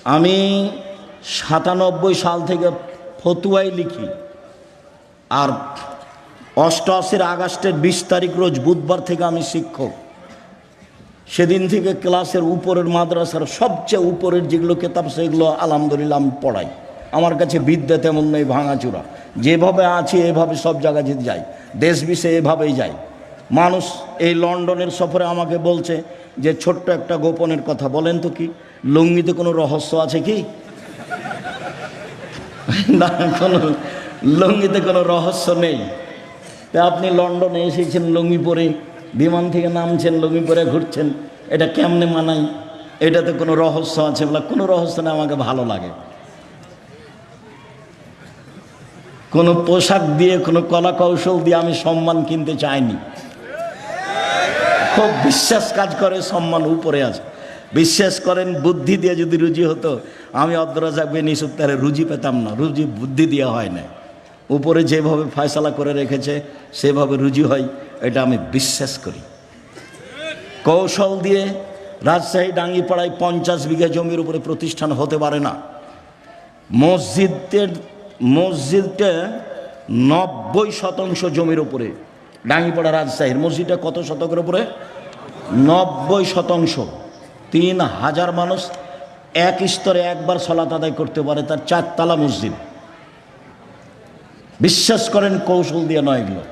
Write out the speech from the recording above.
আমি 97 সাল থেকে ফতুয়াই লিখি, আর 88 আগস্টের 20 তারিখ রোজ বুধবার থেকে আমি শিক্ষক। সেদিন থেকে ক্লাসের উপরের মাদ্রাসার সবচেয়ে উপরের যেগুলো কেতাব সেগুলো আলহামদুলিল্লাহ আমি পড়াই। আমার কাছে বিদ্যা তেমন নেই, ভাঙাচুরা, যেভাবে আছি এভাবে সব জায়গায় যেতে যাই, দেশ বিশে এভাবেই যাই। মানুষ এই লন্ডনের সফরে আমাকে বলছে যে ছোট্ট একটা গোপনের কথা বলেন তো, কি লুঙ্গিতে কোনো রহস্য আছে কি? না, কোনো লুঙ্গিতে কোনো রহস্য নেই। তা আপনি লন্ডনে এসেছেন লুঙ্গি পরে, বিমান থেকে নামছেন লুঙ্গি পরে ঘুরছেন, এটা কেমনে মানাই? এটাতে কোনো রহস্য আছে? বলে কোনো রহস্য না, আমাকে ভালো লাগে। কোনো পোশাক দিয়ে, কোনো কলা কৌশল দিয়ে আমি সম্মান কিনতে চাইনি। খুব বিশ্বাস কাজ করে, সম্মান উপরে আছে। বিশ্বাস করেন, বুদ্ধি দিয়ে যদি রুজি হতো, আমি আব্দুর রাজ্জাক বিন ইউসুফ তারে রুজি পেতাম না। রুজি বুদ্ধি দিয়ে হয় না, উপরে যেভাবে ফয়সালা করে রেখেছে সেভাবে রুজি হয়, এটা আমি বিশ্বাস করি। কৌশল দিয়ে রাজশাহী ডাঙ্গিপাড়ায় 50 বিঘা জমির উপরে প্রতিষ্ঠান হতে পারে না। মসজিদটা 90% জমির উপরে, ডাঙ্গিপাড়া রাজশাহীর মসজিদটা কত শতকের উপরে? 90%। 3000 মানুষ এক স্তরে একবার সালাত আদায় করতে পারে, তার 4 তলা মসজিদ। বিশ্বাস করেন, কৌশল দিয়ে নয় এগুলো।